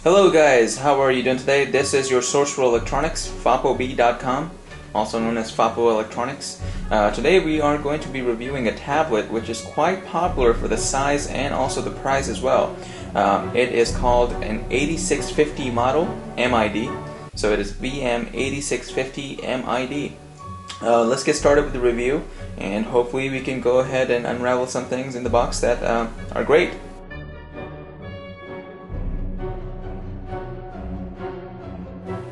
Hello guys, how are you doing today? This is your source for electronics, fopob.com, also known as Fopo Electronics. Today we are going to be reviewing a tablet which is quite popular for the size and also the price as well. It is called an 8650 model MID, so it is BM8650 MID. Let's get started with the review, and hopefully we can go ahead and unravel some things in the box that are great.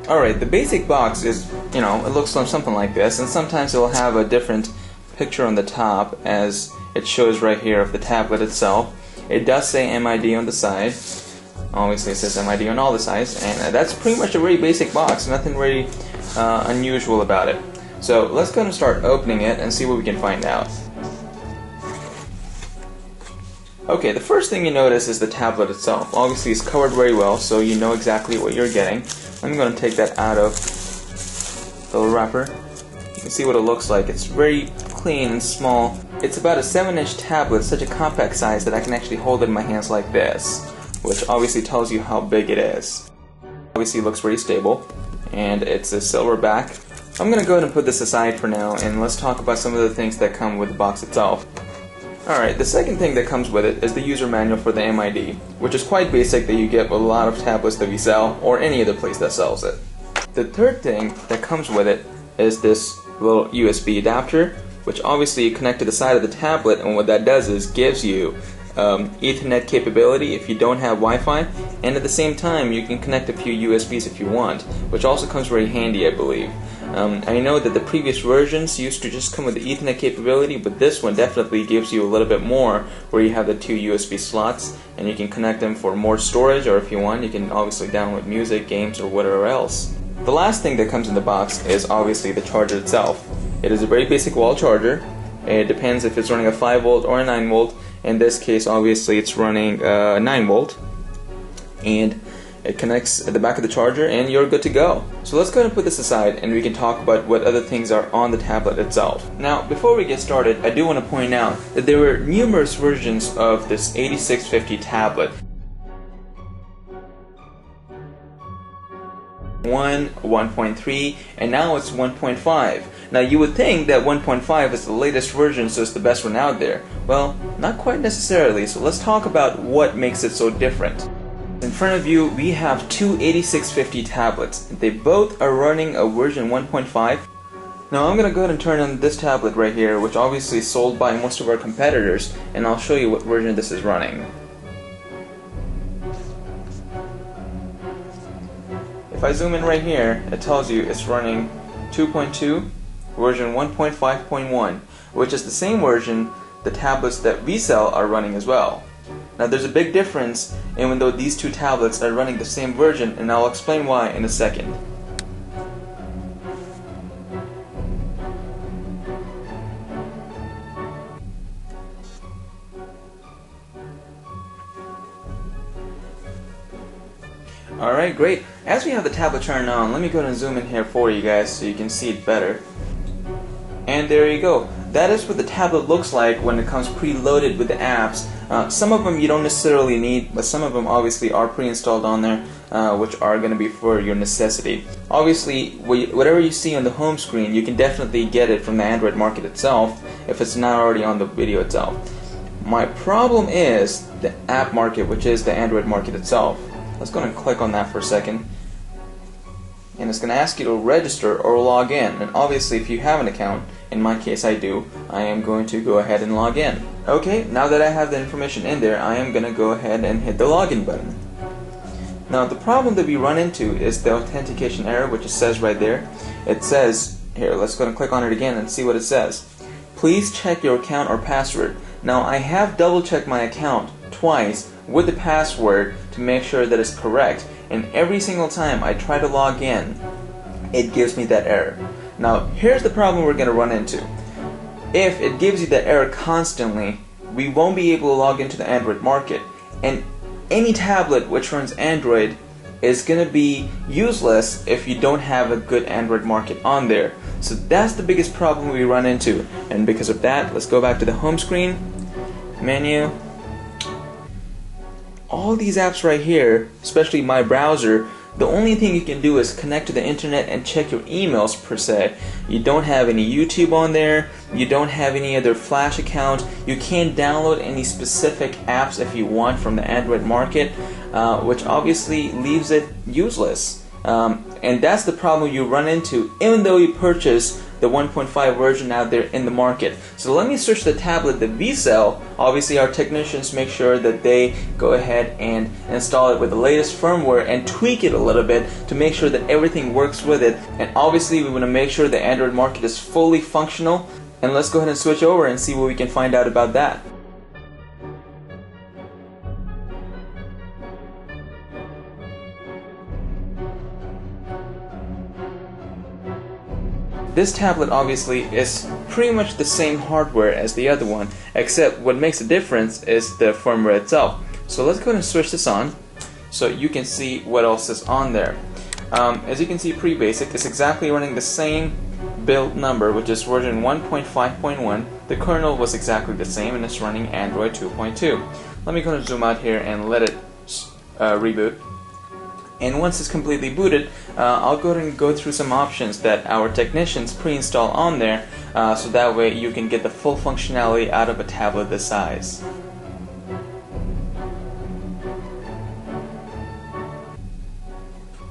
Alright, the basic box is, it looks something like this, and sometimes it'll have a different picture on the top as it shows right here of the tablet itself. It does say MID on the side. Obviously it says MID on all the sides, and that's pretty much a very basic box, nothing really unusual about it. So let's go and start opening it and see what we can find out. Okay, the first thing you notice is the tablet itself. Obviously it's covered very well, so you know exactly what you're getting. I'm going to take that out of the little wrapper. You can see what it looks like. It's very clean and small. It's about a 7-inch tablet, such a compact size that I can actually hold it in my hands like this, which obviously tells you how big it is. Obviously it looks very stable, and it's a silver back. I'm going to go ahead and put this aside for now, and let's talk about some of the things that come with the box itself. Alright, the second thing that comes with it is the user manual for the MID, which is quite basic that you get with a lot of tablets that we sell, or any other place that sells it. The third thing that comes with it is this little USB adapter, which obviously you connect to the side of the tablet, and what that does is gives you Ethernet capability if you don't have Wi-Fi, and at the same time you can connect a few USBs if you want, which also comes very handy, I believe. I know that the previous versions used to just come with the Ethernet capability, but this one definitely gives you a little bit more, where you have the 2 USB slots and you can connect them for more storage, or if you want you can obviously download music, games, or whatever else. The last thing that comes in the box is obviously the charger itself. It is a very basic wall charger. It depends if it's running a 5 volt or a 9 volt. In this case obviously it's running 9 volt, and it connects at the back of the charger and you're good to go. So let's go ahead and put this aside and we can talk about what other things are on the tablet itself. Now before we get started, I do want to point out that there were numerous versions of this 8650 tablet. 1.3, and now it's 1.5. Now you would think that 1.5 is the latest version, so it's the best one out there. Well, not quite necessarily, so let's talk about what makes it so different. In front of you we have two 8650 tablets. They both are running a version 1.5. Now I'm going to go ahead and turn on this tablet right here, which obviously is sold by most of our competitors, and I'll show you what version this is running. If I zoom in right here, it tells you it's running 2.2, version 1.5.1, which is the same version the tablets that we sell are running as well. Now there's a big difference even though these two tablets are running the same version, and I'll explain why in a second. Alright, great. As we have the tablet turned on, let me go ahead and zoom in here for you guys so you can see it better. And there you go. That is what the tablet looks like when it comes preloaded with the apps. Some of them you don't necessarily need, but some of them obviously are pre-installed on there, which are going to be for your necessity. Obviously, whatever you see on the home screen, you can definitely get it from the Android market itself if it's not already on the video itself. My problem is the app market, which is the Android market itself. Let's go and click on that for a second. And it's going to ask you to register or log in, and obviously if you have an account, in my case I do, I am going to go ahead and log in. Okay, now that I have the information in there, I am going to go ahead and hit the login button. Now the problem that we run into is the authentication error, which it says right there. It says, here, let's go and click on it again and see what it says. Please check your account or password. Now I have double checked my account twice with the password to make sure that it's correct, and every single time I try to log in, it gives me that error. Now here's the problem we're going to run into. If it gives you that error constantly, we won't be able to log into the Android market, and any tablet which runs Android is going to be useless if you don't have a good Android market on there. So that's the biggest problem we run into, and because of that, let's go back to the home screen, menu, all these apps right here, especially my browser, the only thing you can do is connect to the internet and check your emails per se. You don't have any YouTube on there, you don't have any other Flash account, you can't download any specific apps if you want from the Android market, which obviously leaves it useless. And that's the problem you run into even though you purchase the 1.5 version out there in the market. So let me switch the tablet that we sell. Obviously our technicians make sure that they go ahead and install it with the latest firmware and tweak it a little bit to make sure that everything works with it. And obviously we want to make sure the Android market is fully functional. And let's go ahead and switch over and see what we can find out about that. This tablet obviously is pretty much the same hardware as the other one, except what makes a difference is the firmware itself. So let's go ahead and switch this on so you can see what else is on there. As you can see, pretty basic. It's exactly running the same build number, which is version 1.5.1. The kernel was exactly the same and it's running Android 2.2. Let me go and zoom out here and let it reboot. And once it's completely booted, I'll go ahead and go through some options that our technicians pre-install on there, so that way you can get the full functionality out of a tablet this size.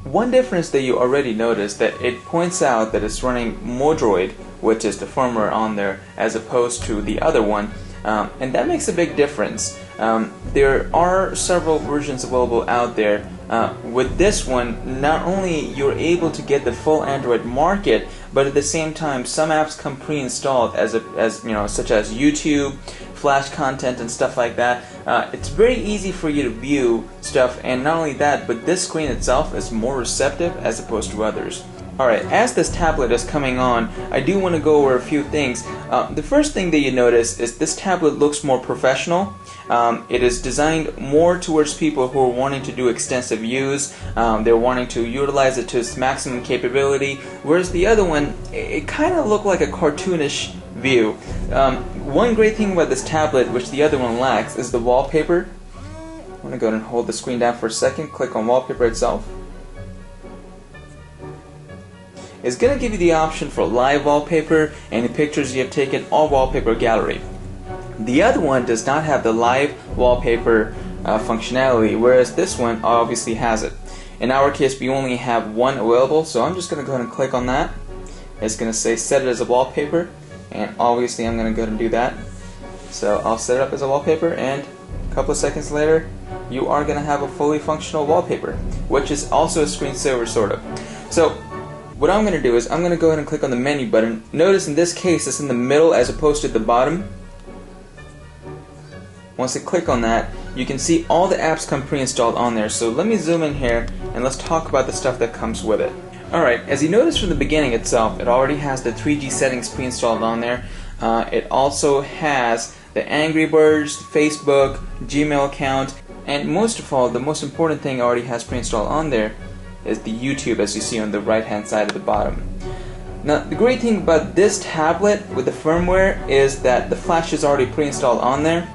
One difference that you already noticed, that it points out that it's running Modroid, which is the firmware on there, as opposed to the other one, and that makes a big difference. There are several versions available out there. With this one, not only you're able to get the full Android market, but at the same time, some apps come pre-installed as you know, such as YouTube, Flash content, and stuff like that. It's very easy for you to view stuff, and not only that, but this screen itself is more receptive as opposed to others. Alright, as this tablet is coming on, I do want to go over a few things. The first thing that you notice is this tablet looks more professional. It is designed more towards people who are wanting to do extensive use. They're wanting to utilize it to its maximum capability, whereas the other one, it kind of looked like a cartoonish view. One great thing about this tablet, which the other one lacks, is the wallpaper. I'm going to go ahead and hold the screen down for a second, click on wallpaper itself. It's going to give you the option for live wallpaper, any pictures you have taken, or wallpaper gallery. The other one does not have the live wallpaper functionality, whereas this one obviously has it. In our case, we only have one available, so I'm just going to go ahead and click on that. It's going to say set it as a wallpaper, and obviously I'm going to go ahead and do that. So I'll set it up as a wallpaper, and a couple of seconds later, you are going to have a fully functional wallpaper, which is also a screensaver sort of. So what I'm going to do is I'm going to go ahead and click on the menu button. Notice in this case it's in the middle as opposed to the bottom. Once I click on that, you can see all the apps come pre-installed on there. So let me zoom in here and let's talk about the stuff that comes with it. Alright, as you notice from the beginning itself, it already has the 3G settings pre-installed on there. It also has the Angry Birds, Facebook, Gmail account, and most of all, the most important thing already has pre-installed on there is the YouTube, as you see on the right hand side at the bottom. Now the great thing about this tablet with the firmware is that the Flash is already pre-installed on there.